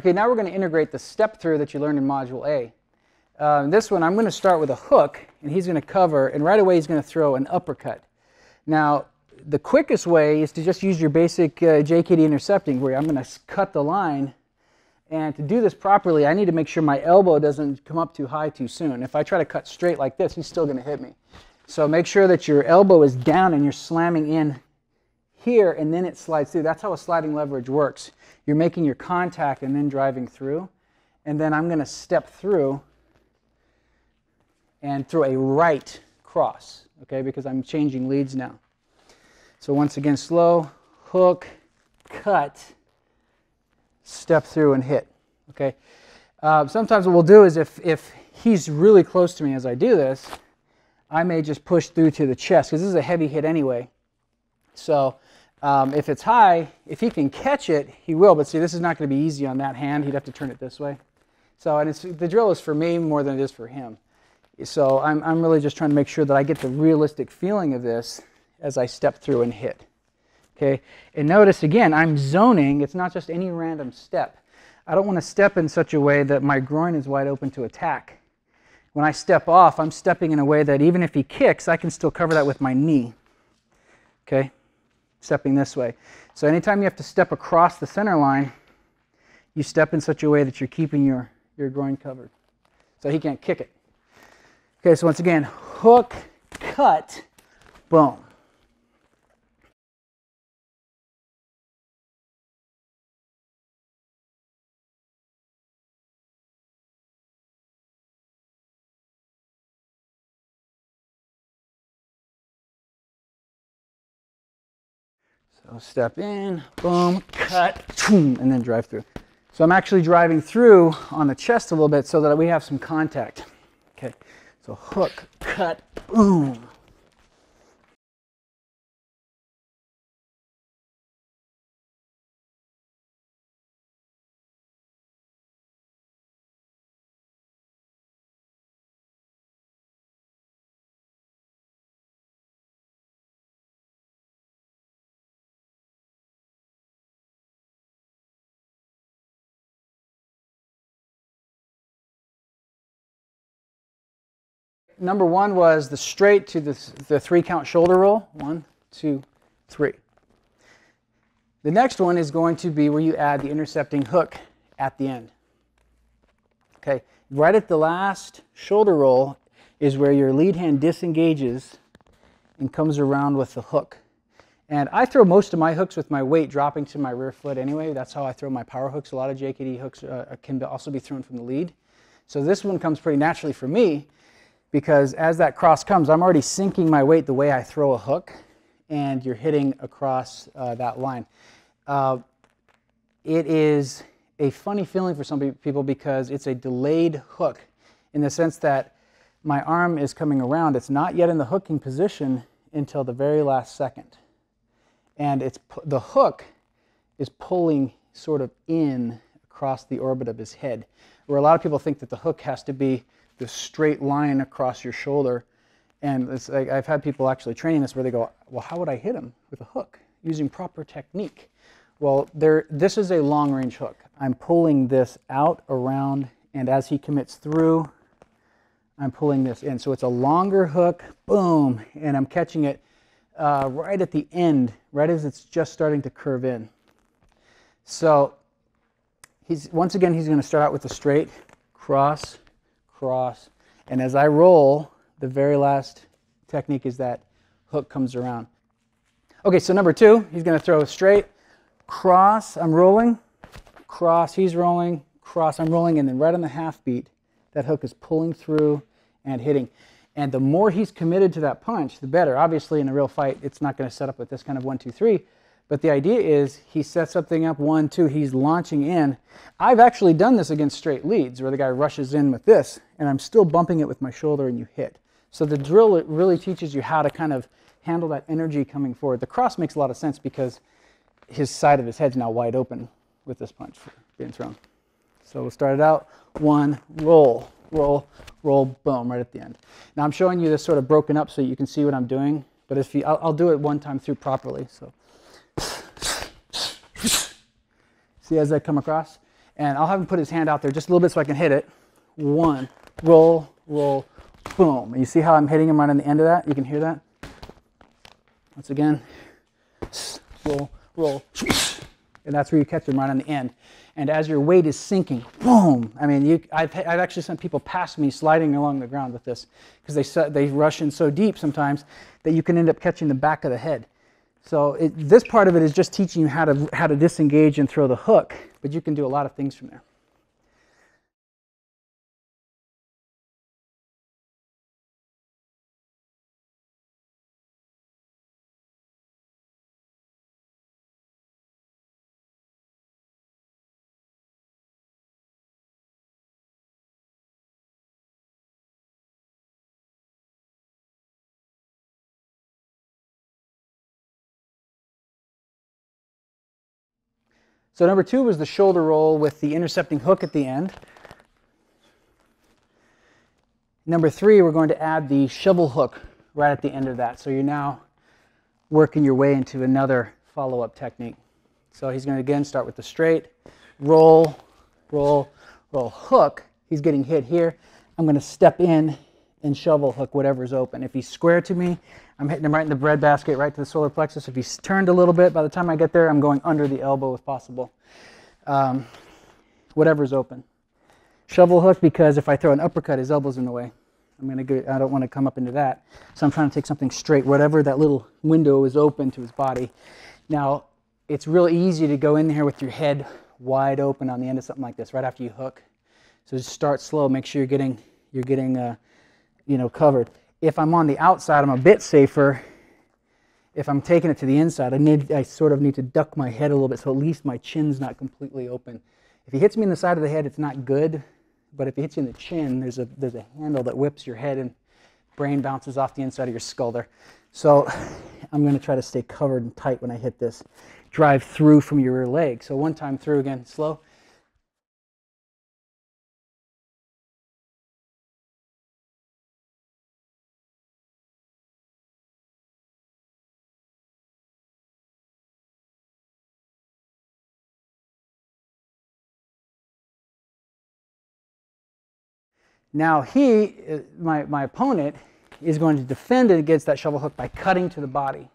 Okay, now we're going to integrate the step through that you learned in Module A. This one, I'm going to start with a hook, and he's going to cover, and right away he's going to throw an uppercut. Now, the quickest way is to just use your basic JKD intercepting, where I'm going to cut the line. And to do this properly, I need to make sure my elbow doesn't come up too high too soon. If I try to cut straight like this, he's still going to hit me. So make sure that your elbow is down and you're slamming in here, and then it slides through. That's how a sliding leverage works. You're making your contact and then driving through. And then I'm going to step through and throw a right cross, okay, because I'm changing leads now. So once again, slow, hook, cut, step through and hit, okay? Sometimes what we'll do is if he's really close to me as I do this, I may just push through to the chest, because this is a heavy hit anyway. So if it's high, if he can catch it, he will. But see, this is not going to be easy on that hand. He'd have to turn it this way. So and the drill is for me more than it is for him. So I'm really just trying to make sure that I get the realistic feeling of this as I step through and hit. Okay, and notice again, I'm zoning. It's not just any random step. I don't want to step in such a way that my groin is wide open to attack. When I step off, I'm stepping in a way that even if he kicks, I can still cover that with my knee. Okay, stepping this way. So anytime you have to step across the center line, you step in such a way that you're keeping your groin covered. So he can't kick it. Okay, so once again, hook, cut, boom. So step in, boom, cut, boom, and then drive through. So I'm actually driving through on the chest a little bit so that we have some contact. Okay, so hook, cut, boom. Number one was the straight to the 3-count shoulder roll. 1, 2, 3. The next one is going to be where you add the intercepting hook at the end. Okay, right at the last shoulder roll is where your lead hand disengages and comes around with the hook. And I throw most of my hooks with my weight dropping to my rear foot anyway. That's how I throw my power hooks. A lot of JKD hooks can also be thrown from the lead. So this one comes pretty naturally for me, because as that cross comes, I'm already sinking my weight the way I throw a hook, and you're hitting across that line. It is a funny feeling for some people because it's a delayed hook in the sense that my arm is coming around. It's not yet in the hooking position until the very last second. And the hook is pulling sort of in across the orbit of his head, where a lot of people think that the hook has to be the straight line across your shoulder. And it's like, I've had people actually training this where they go, well, how would I hit him with a hook using proper technique? Well, this is a long range hook. I'm pulling this out around, and as he commits through, I'm pulling this in. So it's a longer hook, boom, and I'm catching it right at the end, right as it's just starting to curve in. So once again, he's going to start out with the straight, cross, cross, and as I roll, the very last technique is that hook comes around. Okay, so number 2, he's going to throw a straight, cross, I'm rolling, cross, he's rolling, cross, I'm rolling, and then right on the half beat, that hook is pulling through and hitting. And the more he's committed to that punch, the better. Obviously, in a real fight, it's not going to set up with this kind of 1, 2, 3. But the idea is he sets something up 1, 2, he's launching in. I've actually done this against straight leads where the guy rushes in with this and I'm still bumping it with my shoulder and you hit. So the drill, it really teaches you how to kind of handle that energy coming forward. The cross makes a lot of sense because his side of his head's now wide open with this punch being thrown. So we'll start it out, 1, roll, roll, roll, boom, right at the end. Now I'm showing you this sort of broken up so you can see what I'm doing, but if you, I'll do it one time through properly. So see as I come across, And I'll have him put his hand out there just a little bit so I can hit it. 1, roll, roll, boom. And you see how I'm hitting him right on the end of that? You can hear that? Once again, roll, roll, and that's where you catch them right on the end. And as your weight is sinking, boom! I mean, I've actually sent people past me sliding along the ground with this because they rush in so deep sometimes that you can end up catching the back of the head. So this part of it is just teaching you how to disengage and throw the hook, but you can do a lot of things from there. So number 2 was the shoulder roll with the intercepting hook at the end. Number 3, we're going to add the shovel hook right at the end of that. So you're now working your way into another follow-up technique. So he's going to again start with the straight, roll, roll, roll, hook. He's getting hit here. I'm going to step in and shovel hook whatever's open. If he's square to me, I'm hitting him right in the breadbasket, right to the solar plexus. If he's turned a little bit, by the time I get there, I'm going under the elbow if possible. Whatever's open. Shovel hook, because if I throw an uppercut, his elbow's in the way. I don't want to come up into that. So I'm trying to take something straight, whatever that little window is open to his body. Now, it's real easy to go in here with your head wide open on the end of something like this, right after you hook. So just start slow, make sure you're getting covered. If I'm on the outside, I'm a bit safer. If I'm taking it to the inside, I sort of need to duck my head a little bit so at least my chin's not completely open. If he hits me in the side of the head, it's not good. But if he hits you in the chin, there's a handle that whips your head and brain bounces off the inside of your skull there. So I'm going to try to stay covered and tight when I hit this. Drive through from your rear leg. So one time through again, slow. Now my opponent is going to defend it against that shovel hook by cutting to the body.